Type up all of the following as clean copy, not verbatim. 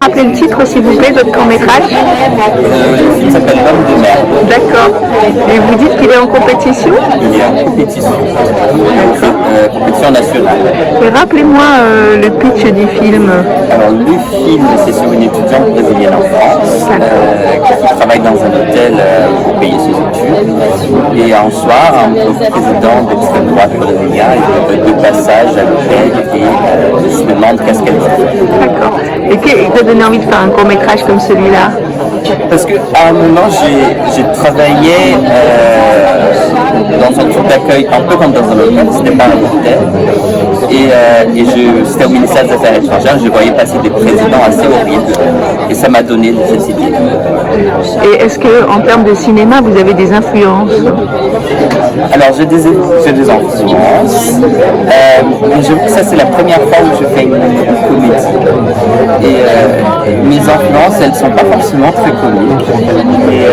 rappeler le titre, s'il vous plaît, de votre court-métrage? Le film s'appelle Homme de mer. D'accord. Et vous dites qu'il est en compétition? Il est en compétition. Compétition nationale. Et rappelez-moi le pitch du film. Alors le film, c'est sur une étudiante brésilienne en France qui travaille dans un hôtel pour payer ses études. Et un soir, un président d'extrême droite brésilien est de passage à l'hôtel et se demande qu'est-ce qu'elle va faire. D'accord. Et qu'est-ce qui t'a donné envie de faire un court-métrage comme celui-là? Parce qu'à un moment, j'ai travaillé dans un truc d'accueil, un peu comme dans un hôtel, c'était pas un hôtel. Et c'était au ministère des Affaires étrangères, je voyais passer des présidents assez horribles. Et ça m'a donné cette idée. Et est-ce qu'en termes de cinéma, vous avez des influences? Alors, j'ai des influences. Mais je vois que ça, c'est la première fois où je fais une comédie. Et mes influences, elles ne sont pas forcément très comiques. Et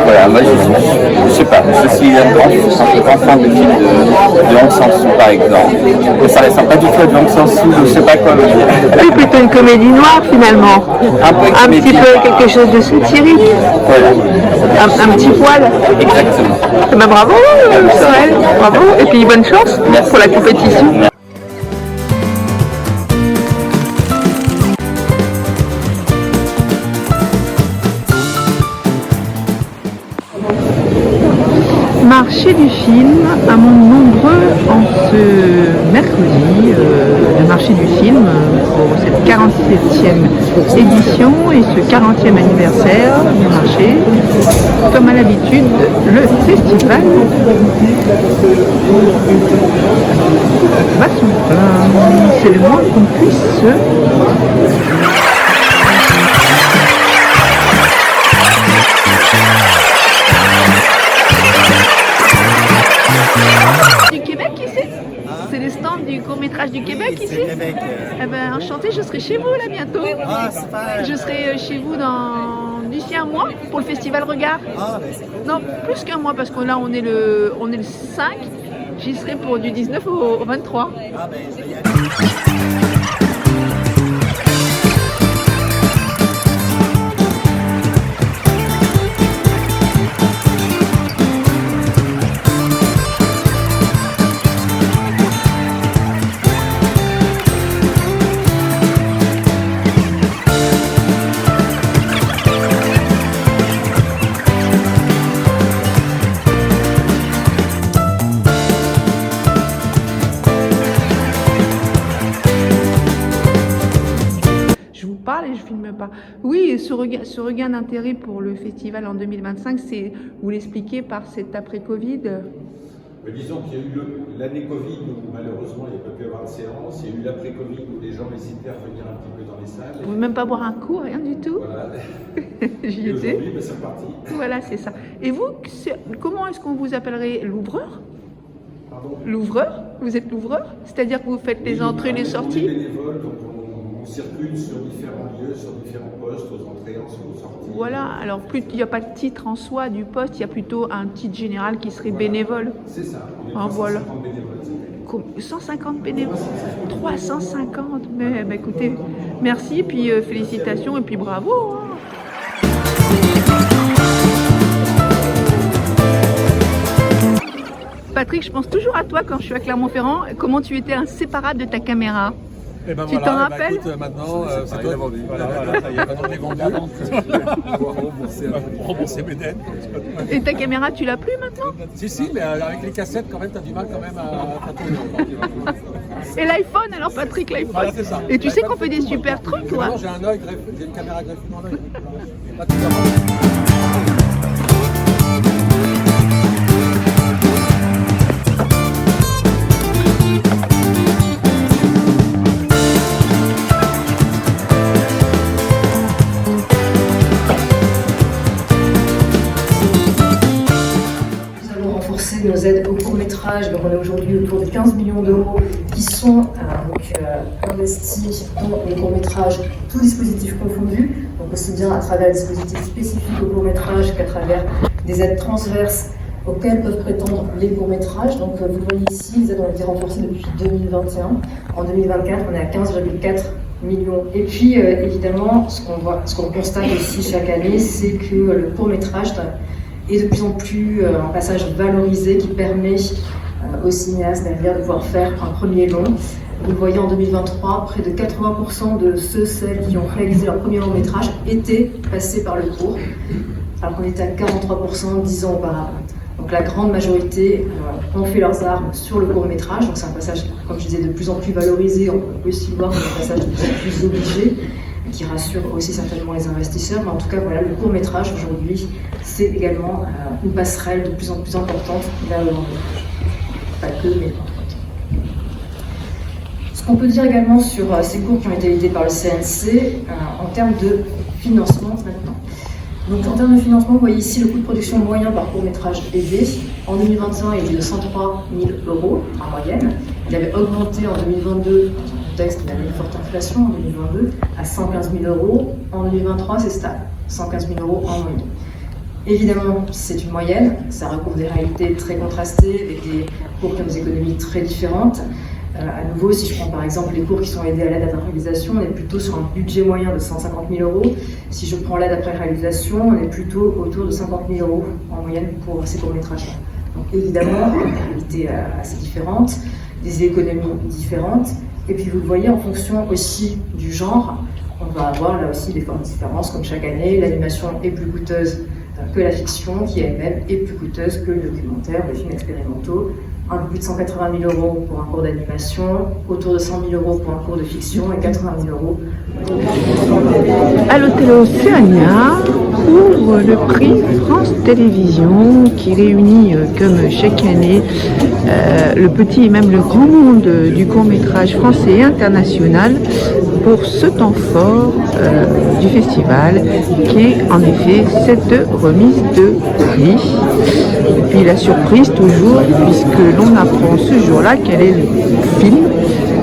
voilà, moi, je sais pas, je suis un grand fan de films de Aung San Suu, par exemple. Mais ça ne ressemble pas du tout à de Aung San Suu, je ne sais pas quoi vous dire. C'est plutôt une comédie noire, finalement. Un petit peu quelque chose de satirique. Voilà. Un petit poil. Exactement. Eh ben, bravo, Sorel. Bravo. Et puis, bonne chance pour la compétition. Marché du film, un monde nombreux en ce mercredi, le marché du film pour cette 47e édition et ce 40e anniversaire du marché. Comme à l'habitude, le festival va son plein. C'est le moins qu'on puisse du Québec ici? C'est les stands du court-métrage du Québec ici? Québec. Eh ben, enchanté, je serai chez vous là bientôt. Ah, super. Je serai chez vous d'ici un mois pour le festival Regard. Ah, ben c'est cool. Non, plus qu'un mois parce que là on est le 5. J'y serai pour du 19 au 23. Ah, ben je vais y aller. Et je filme pas. Oui, ce regain d'intérêt pour le festival en 2025, c'est, vous l'expliquez par cet après-Covid. Mais disons qu'il y a eu l'année Covid où malheureusement il n'y a pas pu y avoir de séance, il y a eu l'après-Covid où les gens hésitaient à revenir un petit peu dans les salles. Vous ne pouvez même pas boire un coup, rien du tout. Voilà. J'y Et étais. aujourd'hui, ben, c'est reparti. Voilà, c'est ça. Et vous, comment est-ce qu'on vous appellerait l'ouvreur? Pardon? L'ouvreur? Vous êtes l'ouvreur? C'est-à-dire que vous faites les entrées et les sorties? On est bénévole, donc on circule sur différents lieux, sur différents postes, aux entrées, aux sorties. Voilà, alors il n'y a pas de titre en soi du poste, il y a plutôt un titre général qui serait bénévole. C'est ça, on est Ah, 350 voilà. bénévoles cette année. 150 bénévoles, 350, mais bah, écoutez, merci, puis félicitations et puis bravo. Hein. Patrick, je pense toujours à toi quand je suis à Clermont-Ferrand, comment tu étais inséparable de ta caméra. Eh ben Tu voilà, t'en rappelles? écoute, maintenant, c'est toi. Voilà, ça y est, maintenant on est vendu. Rembourser mes dettes. Et ta caméra, tu l'as plus maintenant? Si, mais avec les cassettes, quand même, t'as du mal quand même à tourner. Et l'iPhone, alors Patrick, l'iPhone. Voilà, c'est ça. Et tu sais qu'on fait des super trucs, toi. Maintenant, j'ai un œil greffé, j'ai une caméra greffée dans l'œil. Nos aides au court-métrage, donc on est aujourd'hui autour de 15 millions d'euros qui sont investis dans les courts-métrages, tous dispositifs confondus, donc aussi bien à travers des dispositifs spécifiques au court-métrage qu'à travers des aides transverses auxquelles peuvent prétendre les courts-métrages. Donc vous le voyez ici, les aides ont été renforcées depuis 2021. En 2024, on est à 15,4 millions. Et puis, évidemment, ce qu'on constate aussi chaque année, c'est que le court-métrage est de plus en plus un passage valorisé qui permet aux cinéastes derrière de pouvoir faire un premier long. Vous le voyez en 2023, près de 80% de celles qui ont réalisé leur premier long métrage étaient passés par le court, alors qu'on était à 43% 10 ans auparavant. Donc la grande majorité ont fait leurs armes sur le court métrage, donc c'est un passage, comme je disais, de plus en plus valorisé. On peut aussi le voir comme un passage de plus en plus obligé, qui rassure aussi certainement les investisseurs. Mais en tout cas, voilà, le court métrage aujourd'hui, c'est également une passerelle de plus en plus importante vers le long métrage. Pas que, mais ce qu'on peut dire également sur ces cours qui ont été aidés par le CNC en termes de financement maintenant. Donc en termes de financement, vous voyez ici le coût de production moyen par court-métrage aidé. En 2021, il était de 103 000 € en moyenne. Il avait augmenté en 2022, dans un contexte où il y avait une forte inflation en 2022, à 115 000 €. En 2023, c'est stable, 115 000 € en moyenne. Évidemment, c'est une moyenne, ça recouvre des réalités très contrastées, avec des cours qui ont des économies très différentes. À nouveau, si je prends par exemple les cours qui sont aidés à l'aide après réalisation, on est plutôt sur un budget moyen de 150 000 €. Si je prends l'aide après réalisation, on est plutôt autour de 50 000 € en moyenne pour ces courts-métrages. Donc évidemment, des réalités assez différentes, des économies différentes. Et puis vous le voyez, en fonction aussi du genre, on va avoir là aussi des fortes différences, comme chaque année. L'animation est plus coûteuse que la fiction, qui elle-même est plus coûteuse que le documentaire, les films expérimentaux. Un peu plus de 180 000 € pour un cours d'animation, autour de 100 000 € pour un cours de fiction et 80 000 €. À l'hôtel Océania ouvre le prix France Télévisions qui réunit comme chaque année le petit et même le grand monde du court-métrage français et international pour ce temps fort du festival qui est en effet cette remise de prix. Et puis la surprise toujours puisque l'on apprend ce jour-là quel est le film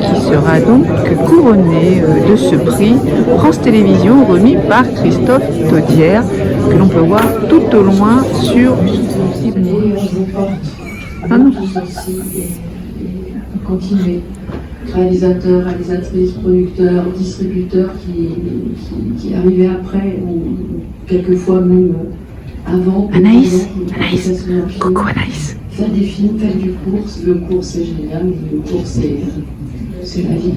qui sera donc couronné de ce prix France Télévisions remis par Christophe Taudière que l'on peut voir tout au loin sur continuer. Réalisateurs, réalisatrices, producteurs, distributeurs qui arrivaient après ou quelquefois même avant. Anaïs, coucou Anaïs. Faire des films, faire du cours, le cours c'est génial, le cours c'est la vie.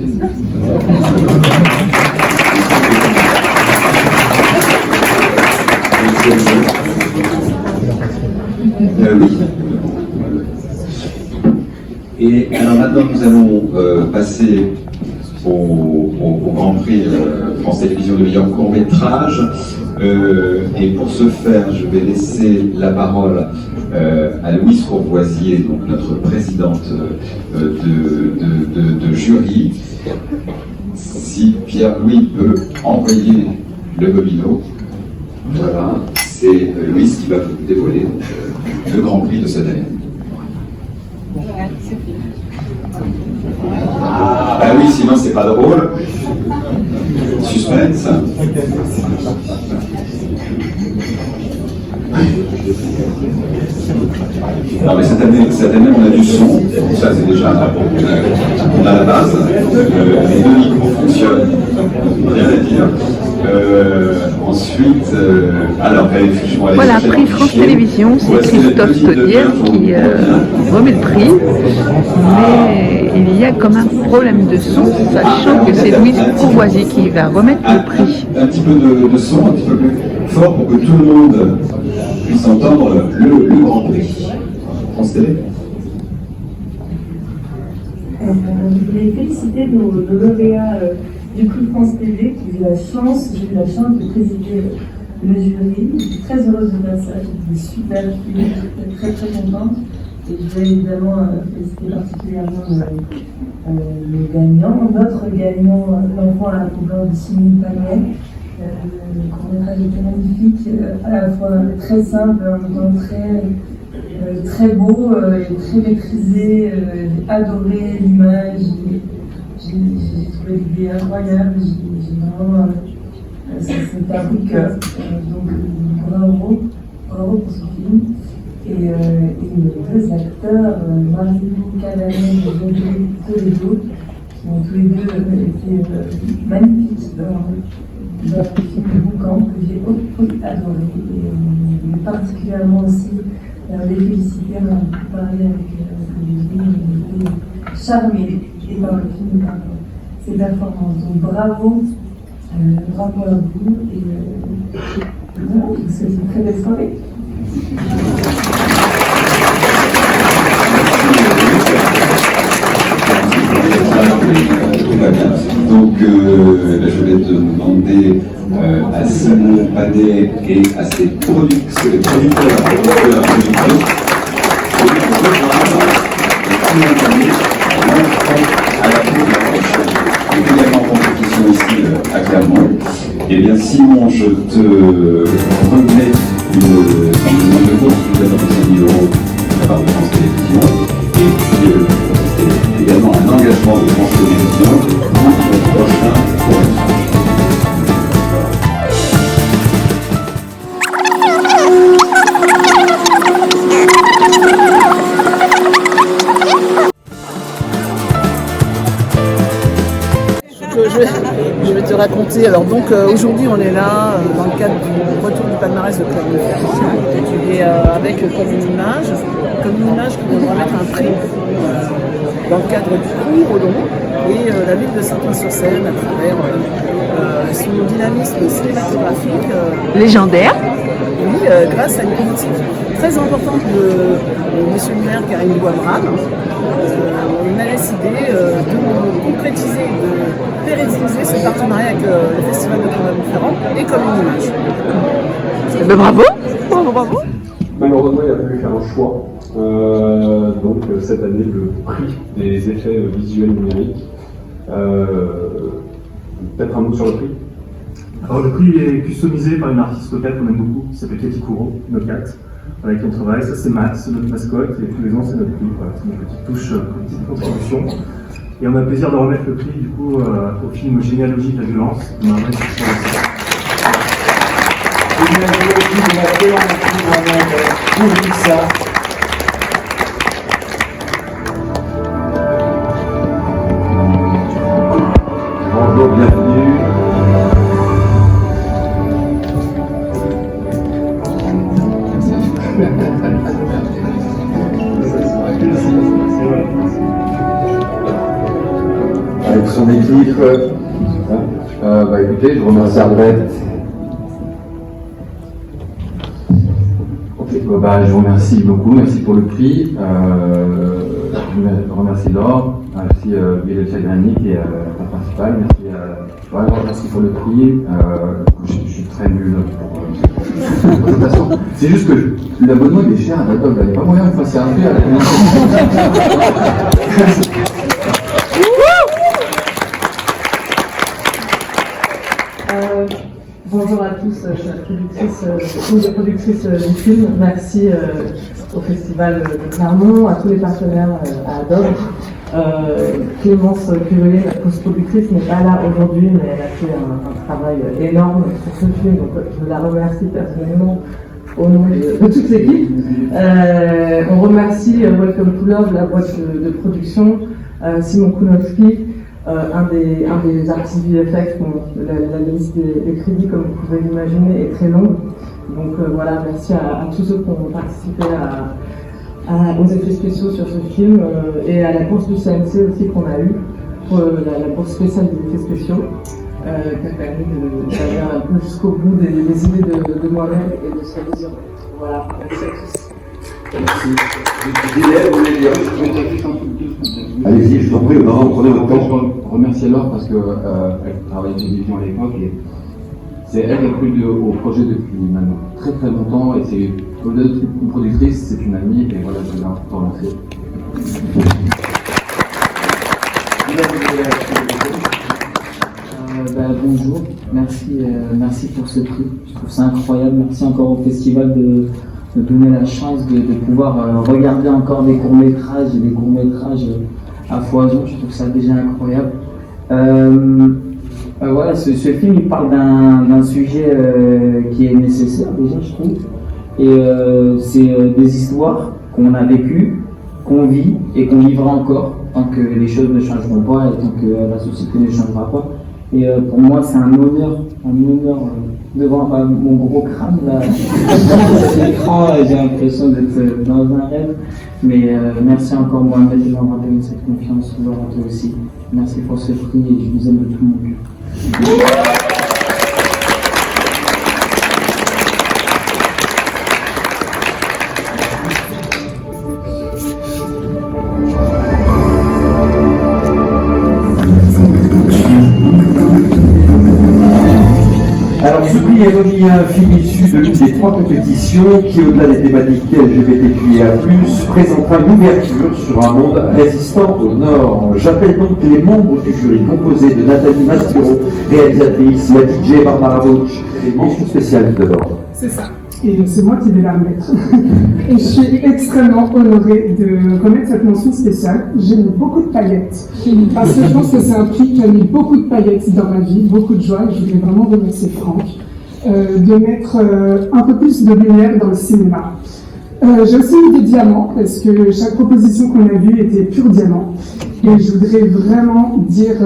Oui. Et alors maintenant nous allons passer au Grand Prix France Télévisions de meilleur court-métrage. Et pour ce faire, je vais laisser la parole à Louise Courvoisier, donc notre présidente de jury. Si Pierre-Louis peut envoyer le bobino, voilà, c'est Louise qui va vous dévoiler le Grand Prix de cette année. Ah oui, sinon c'est pas drôle. Suspense. Non mais cette année on a du son, ça c'est déjà, on a la base, les deux micros fonctionnent, rien à dire. Ensuite, alors voilà, prix France Télévisions, c'est Christophe Taudière qui remet le prix, mais il y a comme un problème de son, sachant que c'est Louise Courvoisier qui va remettre le prix. Un petit peu de son, un petit peu plus fort pour que tout le monde puisse entendre le Grand Prix. France Télé. Je voulais féliciter nos lauréats du prix France TV qui j'ai eu la chance de présider le jury. Je suis très heureuse de faire ça, j'étais super, j'étais très très contente. Et je voulais évidemment féliciter particulièrement les gagnants. Notre gagnant, l'enfant à la couleur de Simone Pagnet. Le court-métrage était magnifique, à la fois très simple, en même temps très beau, très maîtrisé. J'ai adoré l'image, j'ai trouvé l'idée incroyable, j'ai vraiment. C'était un coup de cœur. Donc, bravo pour ce film. Et les deux acteurs, Marie-Lou Cavanet et Rodrigue Toledo, tous les deux étaient magnifiques dans le film Boucan que j'ai adoré. Et particulièrement aussi les féliciter, on a beaucoup parlé avec Olivier, il était charmé et par le film, par ses performances. Donc bravo à vous et voilà, c'est une très belle soirée. Tout va bien. Donc, je vais demander à Simon Panet et à ses producteurs, également en compétition ici à Clermont. Eh bien, Simon, je te remets une demande de course de 5 000 € de la part de France Télévisions. Et puis, également un engagement de France Télévisions pour le prochain court-métrage. Je vais te raconter. Alors donc aujourd'hui on est là dans le cadre du retour du palmarès de Clermont-Ferrand et avec comme une image qui nous remettre un prix dans le cadre du prix Rodon et la ville de Saint-Ouen-sur-Seine à travers son dynamisme cinématographique Légendaire. oui, grâce à une politique très importante de monsieur le maire Karim Bouamrane. On a décidé de concrétiser, de pérenniser ce partenariat avec le Festival de Clermont-Ferrand et comme une image. Bravo, bravo, bravo. Malheureusement, il a fallu faire un choix. Donc cette année, le prix des effets visuels numériques. Peut-être un mot sur le prix. Alors le prix est customisé par une artiste locale qu'on aime beaucoup, qui s'appelle Cathy Courreau, Nocat, avec qui on travaille. Ça c'est Max, c'est notre mascotte, et tous les ans c'est notre prix. Voilà, c'est une petite touche, une petite contribution. Et on a le plaisir de remettre le prix du coup au film Généalogie de la violence. On a un vrai succès aussi. Bonjour, bienvenue. Avec son équipe, écoutez, je remercie Arlette. Je vous remercie beaucoup, merci pour le prix. Je remercie Laure, merci Bilal Chagrani qui est la principale, merci pour le prix. Je suis très nul pour la présentation. C'est juste que l'abonnement il est cher à la table, il n'y a pas moyen de passer un prix à la commission. Bonjour à tous, je suis la productrice du film. Merci au Festival de Clermont, à tous les partenaires, à Adobe. Clémence Cuvelier, la post-productrice, n'est pas là aujourd'hui, mais elle a fait un travail énorme sur ce film, donc je la remercie personnellement au nom de toute l'équipe. On remercie Welcome to Love, la boîte de production, Simon Kounowski, un des artistes VFX. La liste des crédits, comme vous pouvez l'imaginer, est très longue. Donc voilà, merci à tous ceux qui ont participé aux effets spéciaux sur ce film et à la bourse du CNC aussi qu'on a eue, pour la bourse spéciale des effets spéciaux, qui a permis d'aller un peu jusqu'au bout des idées de moi-même et de sa vision. Voilà, merci à tous. Merci. Allez-y, je t'en prie, prenez votre temps. Je remercie Laure parce qu'elle travaillait chez Vision à l'époque et c'est elle qui a cru au projet depuis maintenant très très longtemps et c'est au-delà d'être une productrice, c'est une amie et voilà, je vais la remercier. Bonjour, merci pour ce prix, je trouve ça incroyable, merci encore au festival de donner la chance de pouvoir regarder encore des courts-métrages à foison, je trouve ça déjà incroyable. Voilà, ce film il parle d'un sujet qui est nécessaire déjà je trouve, et c'est des histoires qu'on a vécues qu'on vit et qu'on vivra encore tant que les choses ne changeront pas et tant que la société ne changera pas. Et pour moi, c'est un honneur devant mon gros crâne là. Cet écran, j'ai l'impression d'être dans un rêve. Mais merci encore Mohamed de m'avoir donné cette confiance, Laura toi aussi. Merci pour ce prix et je vous aime de tout mon cœur. Alors ce prix est remis à un film issu de l'une des 3 compétitions qui, au-delà des thématiques LGBTQIA+, présentera une ouverture sur un monde résistant au Nord. J'appelle donc les membres du jury composés de Nathalie Masturo, réalisatrice, la DJ Barbara Bauch, et mention spéciale d'abord. C'est ça. Et c'est moi qui vais la remettre. Et je suis extrêmement honorée de remettre cette mention spéciale. J'ai mis beaucoup de paillettes. Parce que je pense que c'est un prix qui a mis beaucoup de paillettes dans ma vie, beaucoup de joie. Et je voudrais vraiment remercier Franck de mettre un peu plus de lumière dans le cinéma. J'ai aussi mis des diamants, parce que chaque proposition qu'on a vue était pur diamant. Et je voudrais vraiment dire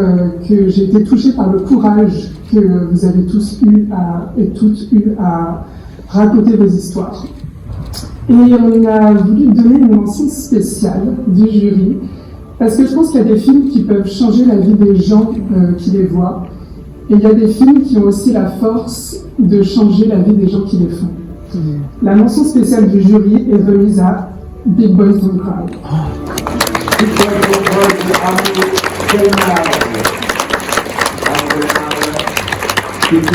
que j'ai été touchée par le courage que vous avez tous eu et toutes eu à raconter vos histoires. Et on a voulu donner une mention spéciale du jury, parce que je pense qu'il y a des films qui peuvent changer la vie des gens qui les voient, et il y a des films qui ont aussi la force de changer la vie des gens qui les font. La mention spéciale du jury est remise à Big Boys Don't Cry. Big Boys Don't Cry qui est de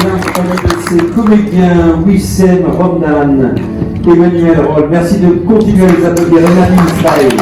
ses comédiens Wissem, Romnan, Emmanuel Roll. Merci de continuer à les applaudir. Emmanuel Israël.